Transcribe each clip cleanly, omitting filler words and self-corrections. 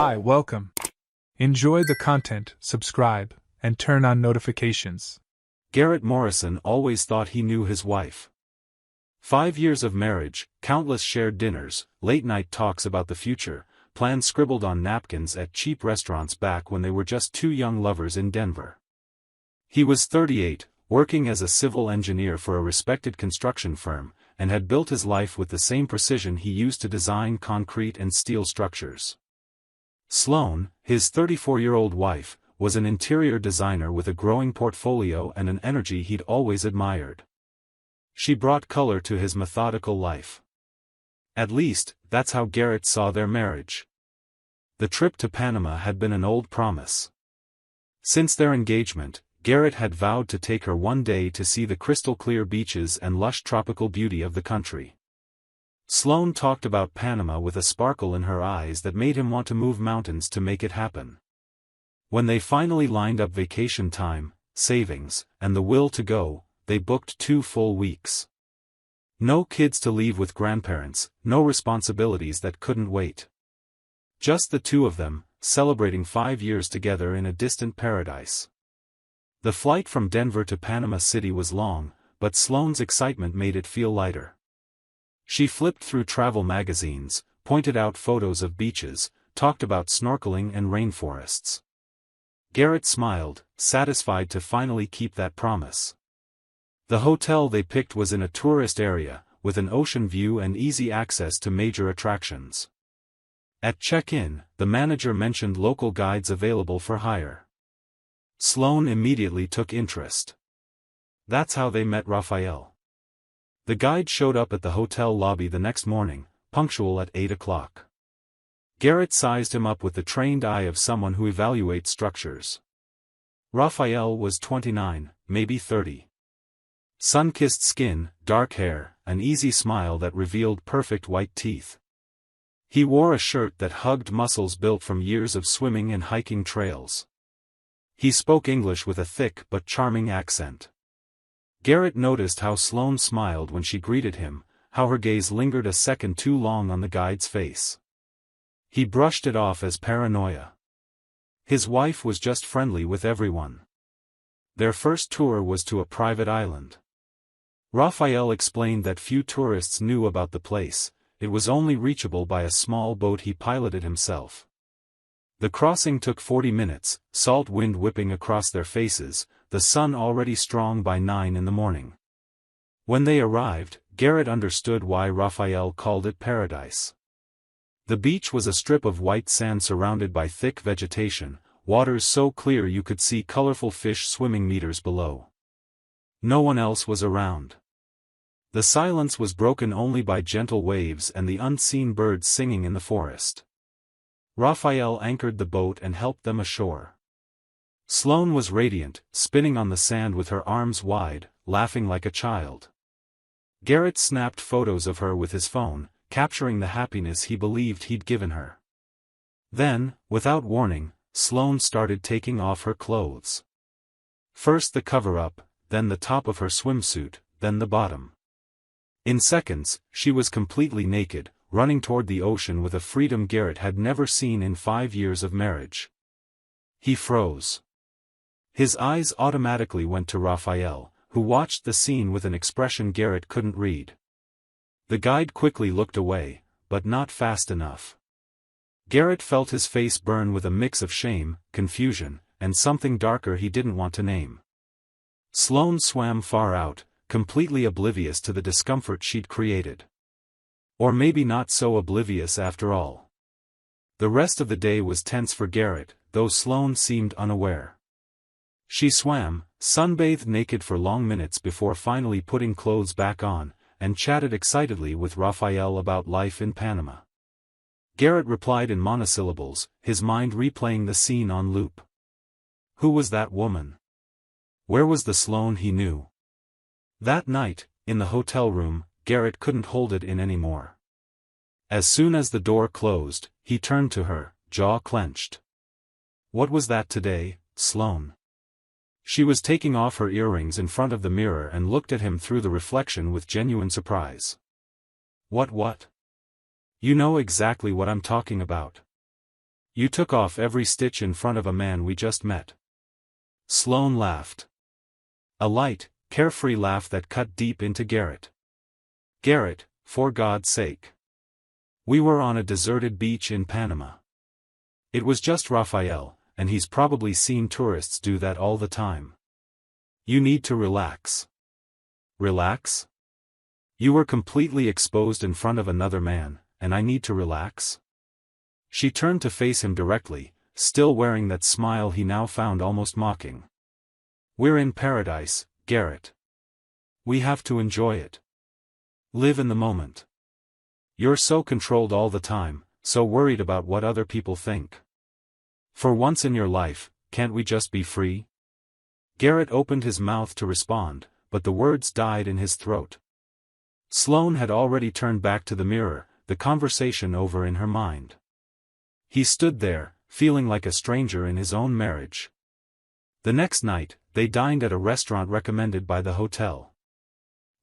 Hi, welcome. Enjoy the content, subscribe, and turn on notifications. Garrett Morrison always thought he knew his wife. 5 years of marriage, countless shared dinners, late-night talks about the future, plans scribbled on napkins at cheap restaurants back when they were just two young lovers in Denver. He was 38, working as a civil engineer for a respected construction firm, and had built his life with the same precision he used to design concrete and steel structures. Sloane, his 34-year-old wife, was an interior designer with a growing portfolio and an energy he'd always admired. She brought color to his methodical life. At least, that's how Garrett saw their marriage. The trip to Panama had been an old promise. Since their engagement, Garrett had vowed to take her one day to see the crystal-clear beaches and lush tropical beauty of the country. Sloane talked about Panama with a sparkle in her eyes that made him want to move mountains to make it happen. When they finally lined up vacation time, savings, and the will to go, they booked 2 full weeks. No kids to leave with grandparents, no responsibilities that couldn't wait. Just the two of them, celebrating 5 years together in a distant paradise. The flight from Denver to Panama City was long, but Sloane's excitement made it feel lighter. She flipped through travel magazines, pointed out photos of beaches, talked about snorkeling and rainforests. Garrett smiled, satisfied to finally keep that promise. The hotel they picked was in a tourist area, with an ocean view and easy access to major attractions. At check-in, the manager mentioned local guides available for hire. Sloane immediately took interest. That's how they met Raphael. The guide showed up at the hotel lobby the next morning, punctual at 8 o'clock. Garrett sized him up with the trained eye of someone who evaluates structures. Raphael was 29, maybe 30. Sun-kissed skin, dark hair, an easy smile that revealed perfect white teeth. He wore a shirt that hugged muscles built from years of swimming and hiking trails. He spoke English with a thick but charming accent. Garrett noticed how Sloane smiled when she greeted him, how her gaze lingered a second too long on the guide's face. He brushed it off as paranoia. His wife was just friendly with everyone. Their first tour was to a private island. Raphael explained that few tourists knew about the place, it was only reachable by a small boat he piloted himself. The crossing took 40 minutes, salt wind whipping across their faces, the sun already strong by 9 in the morning. When they arrived, Garrett understood why Raphael called it paradise. The beach was a strip of white sand surrounded by thick vegetation, waters so clear you could see colorful fish swimming meters below. No one else was around. The silence was broken only by gentle waves and the unseen birds singing in the forest. Raphael anchored the boat and helped them ashore. Sloane was radiant, spinning on the sand with her arms wide, laughing like a child. Garrett snapped photos of her with his phone, capturing the happiness he believed he'd given her. Then, without warning, Sloane started taking off her clothes. First the cover-up, then the top of her swimsuit, then the bottom. In seconds, she was completely naked, running toward the ocean with a freedom Garrett had never seen in 5 years of marriage. He froze. His eyes automatically went to Raphael, who watched the scene with an expression Garrett couldn't read. The guide quickly looked away, but not fast enough. Garrett felt his face burn with a mix of shame, confusion, and something darker he didn't want to name. Sloane swam far out, completely oblivious to the discomfort she'd created. Or maybe not so oblivious after all. The rest of the day was tense for Garrett, though Sloane seemed unaware. She swam, sunbathed naked for long minutes before finally putting clothes back on, and chatted excitedly with Raphael about life in Panama. Garrett replied in monosyllables, his mind replaying the scene on loop. Who was that woman? Where was the Sloane he knew? That night, in the hotel room, Garrett couldn't hold it in anymore. As soon as the door closed, he turned to her, jaw clenched. What was that today, Sloane? She was taking off her earrings in front of the mirror and looked at him through the reflection with genuine surprise. What? You know exactly what I'm talking about. You took off every stitch in front of a man we just met. Sloane laughed. A light, carefree laugh that cut deep into Garrett. Garrett, for God's sake. We were on a deserted beach in Panama. It was just Raphael, and he's probably seen tourists do that all the time. You need to relax. Relax? You were completely exposed in front of another man, and I need to relax? She turned to face him directly, still wearing that smile he now found almost mocking. We're in paradise, Garrett. We have to enjoy it. Live in the moment. You're so controlled all the time, so worried about what other people think. For once in your life, can't we just be free? Garrett opened his mouth to respond, but the words died in his throat. Sloane had already turned back to the mirror, the conversation over in her mind. He stood there, feeling like a stranger in his own marriage. The next night, they dined at a restaurant recommended by the hotel.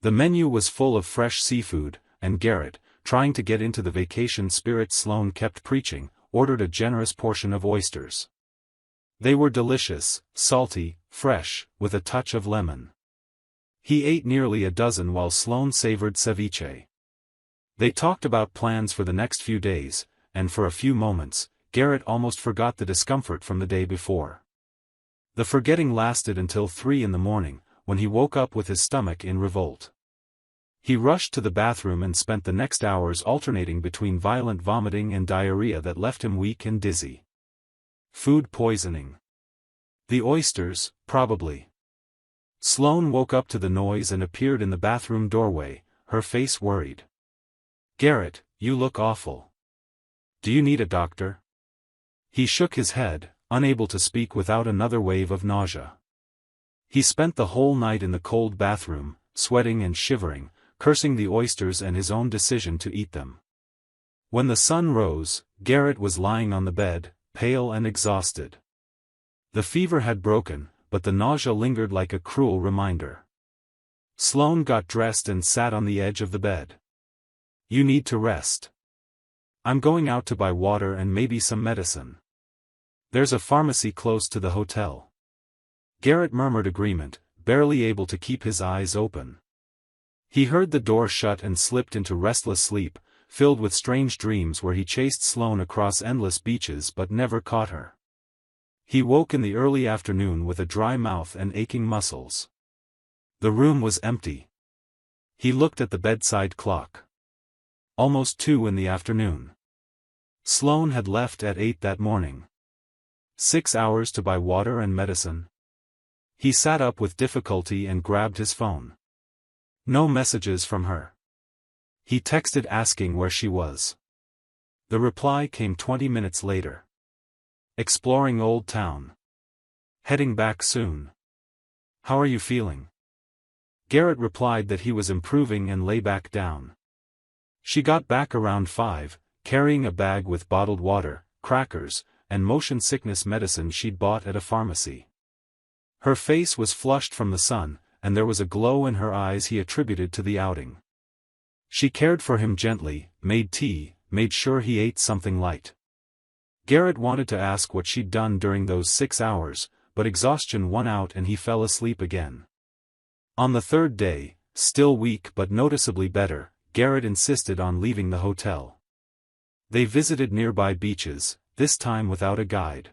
The menu was full of fresh seafood, and Garrett, trying to get into the vacation spirit Sloane kept preaching, ordered a generous portion of oysters. They were delicious, salty, fresh, with a touch of lemon. He ate nearly a dozen while Sloane savored ceviche. They talked about plans for the next few days, and for a few moments, Garrett almost forgot the discomfort from the day before. The forgetting lasted until 3 in the morning, when he woke up with his stomach in revolt. He rushed to the bathroom and spent the next hours alternating between violent vomiting and diarrhea that left him weak and dizzy. Food poisoning. The oysters, probably. Sloane woke up to the noise and appeared in the bathroom doorway, her face worried. Garrett, you look awful. Do you need a doctor? He shook his head, unable to speak without another wave of nausea. He spent the whole night in the cold bathroom, sweating and shivering, cursing the oysters and his own decision to eat them. When the sun rose, Garrett was lying on the bed, pale and exhausted. The fever had broken, but the nausea lingered like a cruel reminder. Sloane got dressed and sat on the edge of the bed. You need to rest. I'm going out to buy water and maybe some medicine. There's a pharmacy close to the hotel. Garrett murmured agreement, barely able to keep his eyes open. He heard the door shut and slipped into restless sleep, filled with strange dreams where he chased Sloane across endless beaches but never caught her. He woke in the early afternoon with a dry mouth and aching muscles. The room was empty. He looked at the bedside clock. Almost 2 in the afternoon. Sloane had left at 8 that morning. 6 hours to buy water and medicine. He sat up with difficulty and grabbed his phone. No messages from her. He texted asking where she was. The reply came 20 minutes later. Exploring Old Town. Heading back soon. How are you feeling? Garrett replied that he was improving and lay back down. She got back around 5, carrying a bag with bottled water, crackers, and motion sickness medicine she'd bought at a pharmacy. Her face was flushed from the sun, and there was a glow in her eyes he attributed to the outing. She cared for him gently, made tea, made sure he ate something light. Garrett wanted to ask what she'd done during those 6 hours, but exhaustion won out and he fell asleep again. On the 3rd day, still weak but noticeably better, Garrett insisted on leaving the hotel. They visited nearby beaches, this time without a guide.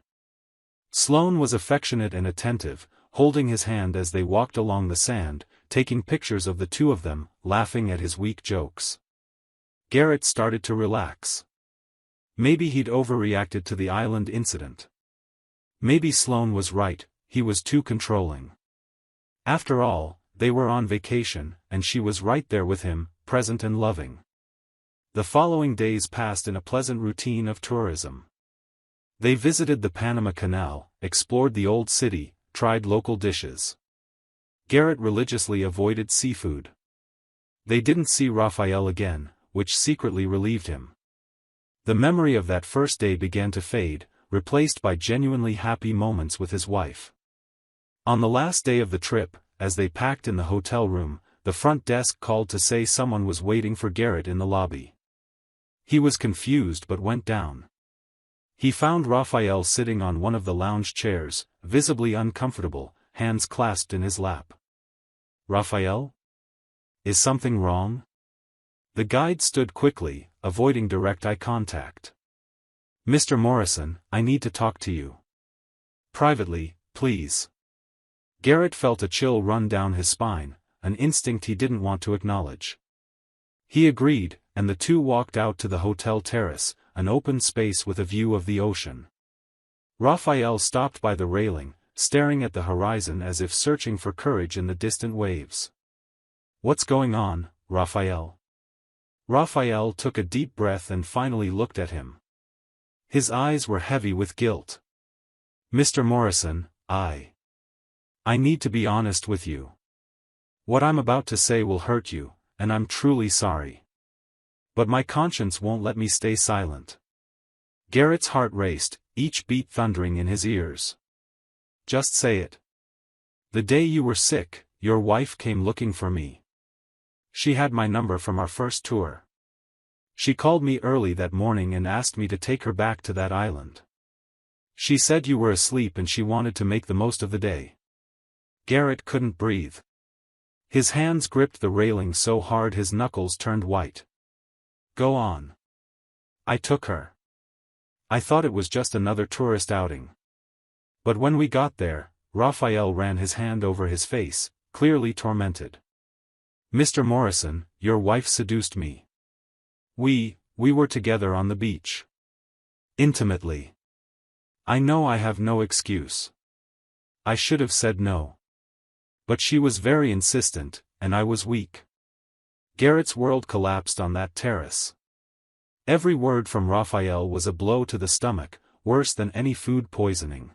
Sloane was affectionate and attentive, holding his hand as they walked along the sand, taking pictures of the two of them, laughing at his weak jokes. Garrett started to relax. Maybe he'd overreacted to the island incident. Maybe Sloane was right, he was too controlling. After all, they were on vacation, and she was right there with him, present and loving. The following days passed in a pleasant routine of tourism. They visited the Panama Canal, explored the old city, tried local dishes. Garrett religiously avoided seafood. They didn't see Raphael again, which secretly relieved him. The memory of that first day began to fade, replaced by genuinely happy moments with his wife. On the last day of the trip, as they packed in the hotel room, the front desk called to say someone was waiting for Garrett in the lobby. He was confused but went down. He found Raphael sitting on one of the lounge chairs, visibly uncomfortable, hands clasped in his lap. Raphael? Is something wrong? The guide stood quickly, avoiding direct eye contact. Mr. Morrison, I need to talk to you. Privately, please. Garrett felt a chill run down his spine, an instinct he didn't want to acknowledge. He agreed, and the two walked out to the hotel terrace, an open space with a view of the ocean. Raphael stopped by the railing, staring at the horizon as if searching for courage in the distant waves. What's going on, Raphael? Raphael took a deep breath and finally looked at him. His eyes were heavy with guilt. Mr. Morrison, I need to be honest with you. What I'm about to say will hurt you, and I'm truly sorry. But my conscience won't let me stay silent. Garrett's heart raced, each beat thundering in his ears. Just say it. The day you were sick, your wife came looking for me. She had my number from our first tour. She called me early that morning and asked me to take her back to that island. She said you were asleep and she wanted to make the most of the day. Garrett couldn't breathe. His hands gripped the railing so hard his knuckles turned white. Go on. I took her. I thought it was just another tourist outing. But when we got there, Raphael ran his hand over his face, clearly tormented. Mr. Morrison, your wife seduced me. We were together on the beach. Intimately. I know I have no excuse. I should have said no. But she was very insistent, and I was weak. Garrett's world collapsed on that terrace. Every word from Raphael was a blow to the stomach, worse than any food poisoning.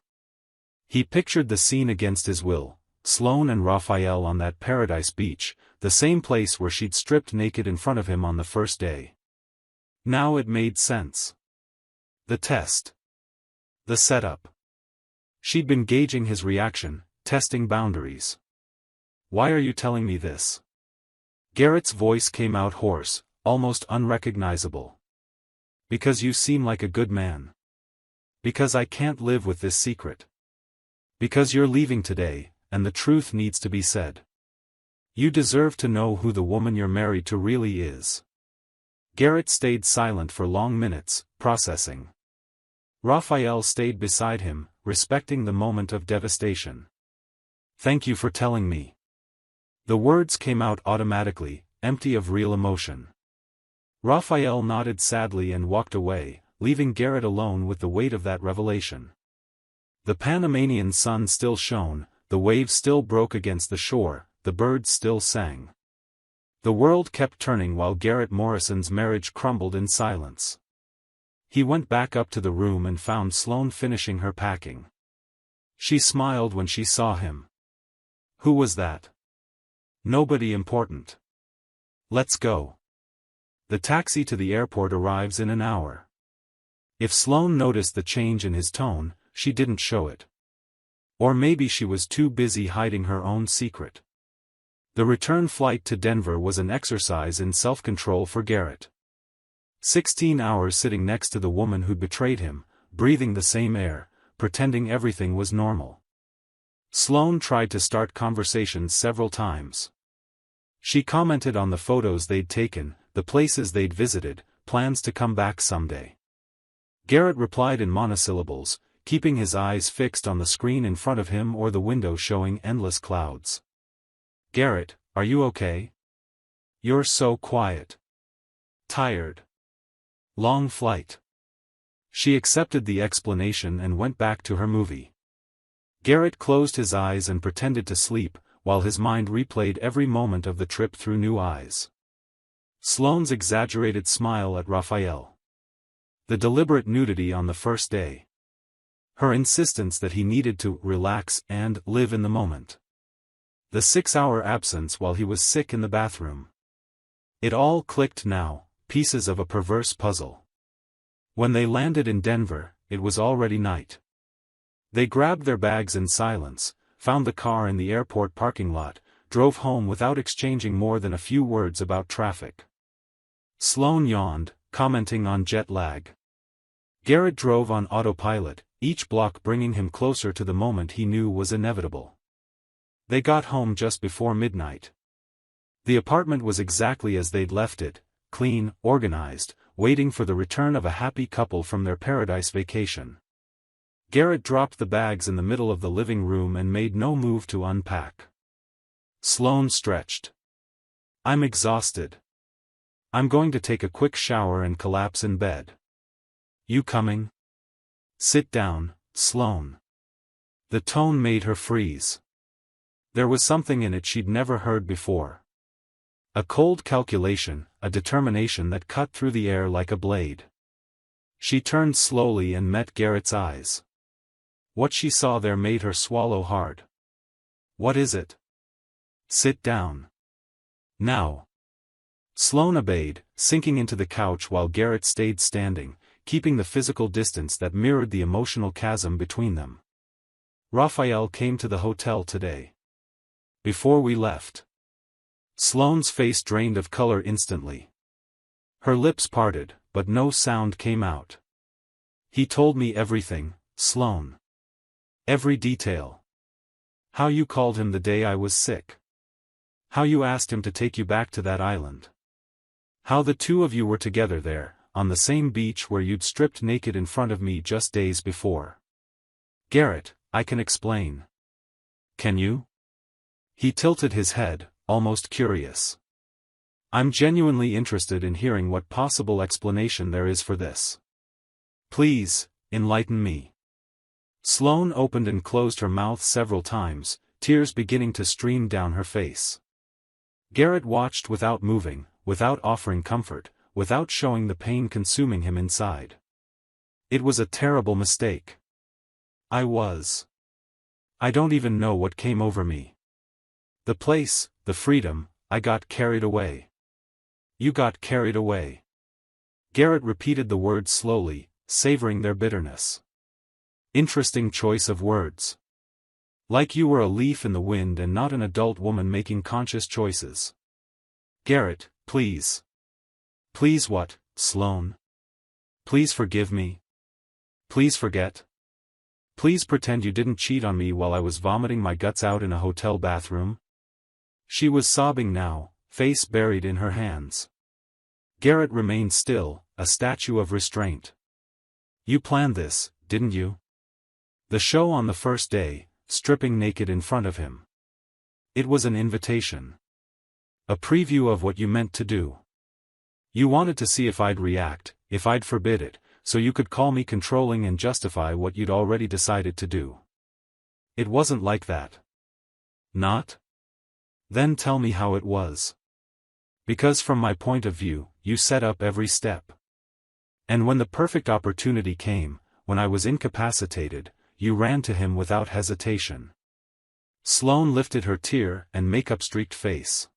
He pictured the scene against his will, Sloane and Raphael on that paradise beach, the same place where she'd stripped naked in front of him on the first day. Now it made sense. The test. The setup. She'd been gauging his reaction, testing boundaries. Why are you telling me this? Garrett's voice came out hoarse, almost unrecognizable. Because you seem like a good man. Because I can't live with this secret. Because you're leaving today, and the truth needs to be said. You deserve to know who the woman you're married to really is. Garrett stayed silent for long minutes, processing. Raphael stayed beside him, respecting the moment of devastation. Thank you for telling me. The words came out automatically, empty of real emotion. Raphael nodded sadly and walked away, leaving Garrett alone with the weight of that revelation. The Panamanian sun still shone, the waves still broke against the shore, the birds still sang. The world kept turning while Garrett Morrison's marriage crumbled in silence. He went back up to the room and found Sloane finishing her packing. She smiled when she saw him. Who was that? Nobody important. Let's go. The taxi to the airport arrives in an hour. If Sloane noticed the change in his tone, she didn't show it. Or maybe she was too busy hiding her own secret. The return flight to Denver was an exercise in self-control for Garrett. 16 hours sitting next to the woman who'd betrayed him, breathing the same air, pretending everything was normal. Sloane tried to start conversations several times. She commented on the photos they'd taken, the places they'd visited, plans to come back someday. Garrett replied in monosyllables, keeping his eyes fixed on the screen in front of him or the window showing endless clouds. Garrett, are you okay? You're so quiet. Tired. Long flight. She accepted the explanation and went back to her movie. Garrett closed his eyes and pretended to sleep, while his mind replayed every moment of the trip through new eyes. Sloane's exaggerated smile at Raphael. The deliberate nudity on the first day. Her insistence that he needed to relax and live in the moment. The 6-hour absence while he was sick in the bathroom. It all clicked now, pieces of a perverse puzzle. When they landed in Denver, it was already night. They grabbed their bags in silence, found the car in the airport parking lot, drove home without exchanging more than a few words about traffic. Sloane yawned, commenting on jet lag. Garrett drove on autopilot, each block bringing him closer to the moment he knew was inevitable. They got home just before midnight. The apartment was exactly as they'd left it, clean, organized, waiting for the return of a happy couple from their paradise vacation. Garrett dropped the bags in the middle of the living room and made no move to unpack. Sloane stretched. "I'm exhausted. I'm going to take a quick shower and collapse in bed. You coming?" "Sit down, Sloane." The tone made her freeze. There was something in it she'd never heard before. A cold calculation, a determination that cut through the air like a blade. She turned slowly and met Garrett's eyes. What she saw there made her swallow hard. "What is it?" "Sit down. Now." Sloane obeyed, sinking into the couch while Garrett stayed standing, keeping the physical distance that mirrored the emotional chasm between them. "Raphael came to the hotel today. Before we left." Sloane's face drained of color instantly. Her lips parted, but no sound came out. "He told me everything, Sloane. Every detail. How you called him the day I was sick. How you asked him to take you back to that island. How the two of you were together there, on the same beach where you'd stripped naked in front of me just days before." "Garrett, I can explain." "Can you?" He tilted his head, almost curious. "I'm genuinely interested in hearing what possible explanation there is for this. Please, enlighten me." Sloane opened and closed her mouth several times, tears beginning to stream down her face. Garrett watched without moving, without offering comfort, without showing the pain consuming him inside. "It was a terrible mistake. I don't even know what came over me. The place, the freedom, I got carried away." "You got carried away." Garrett repeated the words slowly, savoring their bitterness. "Interesting choice of words. Like you were a leaf in the wind and not an adult woman making conscious choices." "Garrett, please." "Please what, Sloane? Please forgive me? Please forget? Please pretend you didn't cheat on me while I was vomiting my guts out in a hotel bathroom?" She was sobbing now, face buried in her hands. Garrett remained still, a statue of restraint. "You planned this, didn't you? The show on the first day, stripping naked in front of him. It was an invitation. A preview of what you meant to do. You wanted to see if I'd react, if I'd forbid it, so you could call me controlling and justify what you'd already decided to do. It wasn't like that." "Not? Then tell me how it was. Because from my point of view, you set up every step. And when the perfect opportunity came, when I was incapacitated, you ran to him without hesitation." Sloane lifted her tear and makeup-streaked face.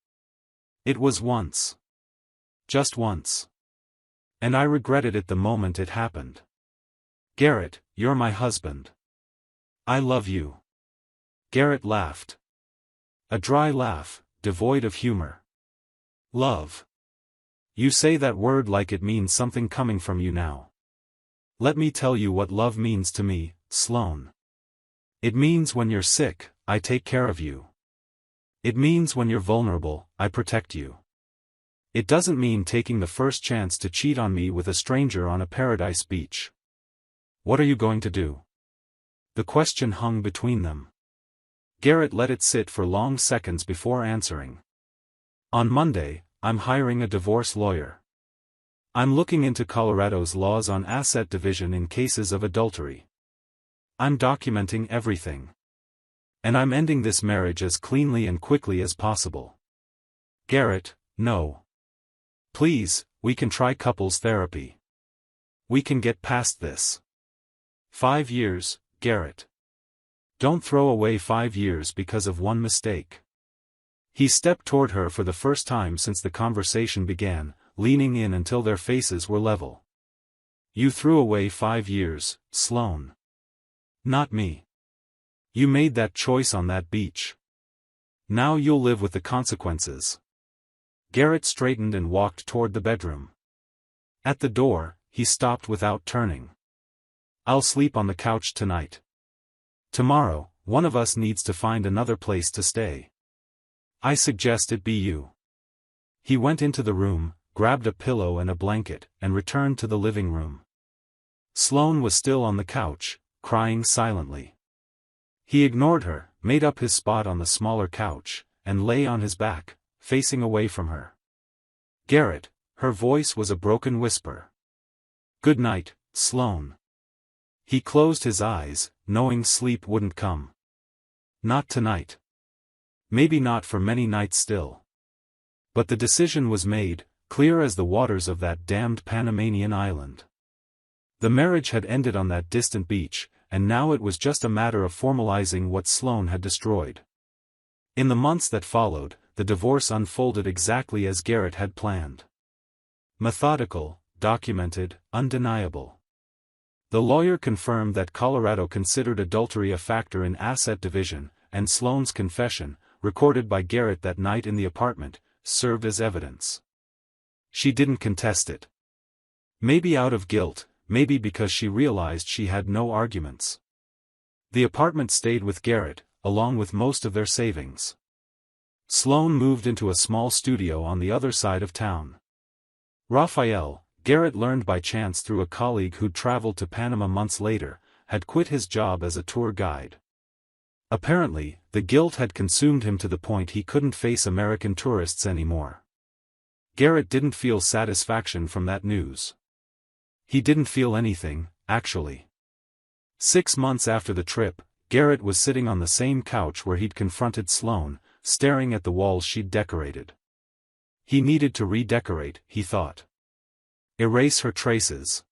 "It was once. Just once. And I regretted it the moment it happened. Garrett, you're my husband. I love you." Garrett laughed. A dry laugh, devoid of humor. "Love. You say that word like it means something coming from you now. Let me tell you what love means to me, Sloane. It means when you're sick, I take care of you. It means when you're vulnerable, I protect you. It doesn't mean taking the first chance to cheat on me with a stranger on a paradise beach. What are you going to do?" The question hung between them. Garrett let it sit for long seconds before answering. "On Monday, I'm hiring a divorce lawyer. I'm looking into Colorado's laws on asset division in cases of adultery. I'm documenting everything. And I'm ending this marriage as cleanly and quickly as possible." "Garrett, no. Please, we can try couples therapy. We can get past this. 5 years, Garrett. Don't throw away 5 years because of one mistake." He stepped toward her for the first time since the conversation began, leaning in until their faces were level. "You threw away 5 years, Sloane. Not me. You made that choice on that beach. Now you'll live with the consequences." Garrett straightened and walked toward the bedroom. At the door, he stopped without turning. I'll sleep on the couch tonight. Tomorrow, one of us needs to find another place to stay. I suggest it be you. He went into the room, grabbed a pillow and a blanket, and returned to the living room. Sloane was still on the couch, crying silently. He ignored her, made up his spot on the smaller couch, and lay on his back, facing away from her. Garrett, her voice was a broken whisper. Good night, Sloane. He closed his eyes, knowing sleep wouldn't come. Not tonight. Maybe not for many nights still. But the decision was made, clear as the waters of that damned Panamanian island. The marriage had ended on that distant beach, and now it was just a matter of formalizing what Sloane had destroyed. In the months that followed, the divorce unfolded exactly as Garrett had planned. Methodical, documented, undeniable. The lawyer confirmed that Colorado considered adultery a factor in asset division, and Sloane's confession, recorded by Garrett that night in the apartment, served as evidence. She didn't contest it. Maybe out of guilt, maybe because she realized she had no arguments. The apartment stayed with Garrett, along with most of their savings. Sloane moved into a small studio on the other side of town. Raphael, Garrett learned by chance through a colleague who'd traveled to Panama months later, had quit his job as a tour guide. Apparently, the guilt had consumed him to the point he couldn't face American tourists anymore. Garrett didn't feel satisfaction from that news. He didn't feel anything, actually. 6 months after the trip, Garrett was sitting on the same couch where he'd confronted Sloane, staring at the walls she'd decorated. He needed to redecorate, he thought. Erase her traces.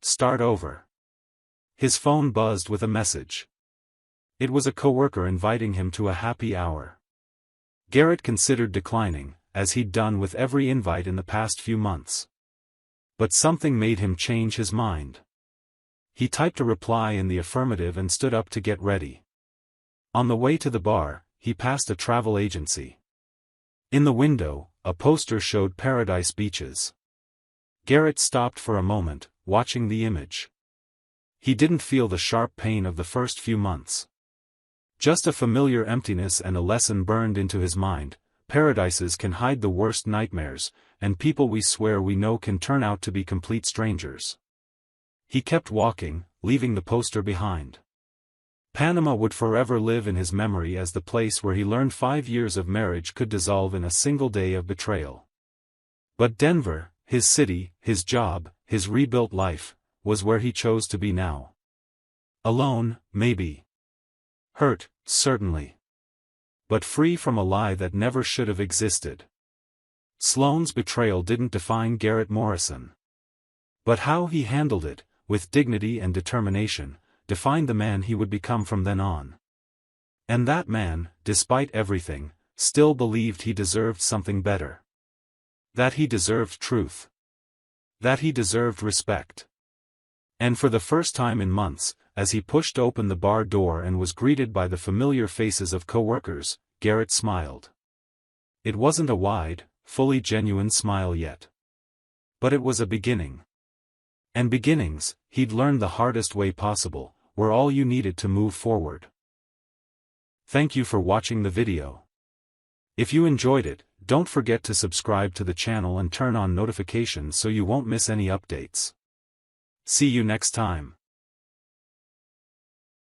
Start over. His phone buzzed with a message. It was a coworker inviting him to a happy hour. Garrett considered declining, as he'd done with every invite in the past few months. But something made him change his mind. He typed a reply in the affirmative and stood up to get ready. On the way to the bar, he passed a travel agency. In the window, a poster showed paradise beaches. Garrett stopped for a moment, watching the image. He didn't feel the sharp pain of the first few months. Just a familiar emptiness and a lesson burned into his mind. Paradises can hide the worst nightmares, and people we swear we know can turn out to be complete strangers. He kept walking, leaving the poster behind. Panama would forever live in his memory as the place where he learned 5 years of marriage could dissolve in a single day of betrayal. But Denver, his city, his job, his rebuilt life, was where he chose to be now. Alone, maybe. Hurt, certainly. But free from a lie that never should have existed. Sloane's betrayal didn't define Garrett Morrison. But how he handled it, with dignity and determination, defined the man he would become from then on. And that man, despite everything, still believed he deserved something better. That he deserved truth. That he deserved respect. And for the first time in months, as he pushed open the bar door and was greeted by the familiar faces of co-workers, Garrett smiled. It wasn't a wide, fully genuine smile yet. But it was a beginning. And beginnings, he'd learned the hardest way possible, were all you needed to move forward. Thank you for watching the video. If you enjoyed it, don't forget to subscribe to the channel and turn on notifications so you won't miss any updates. See you next time.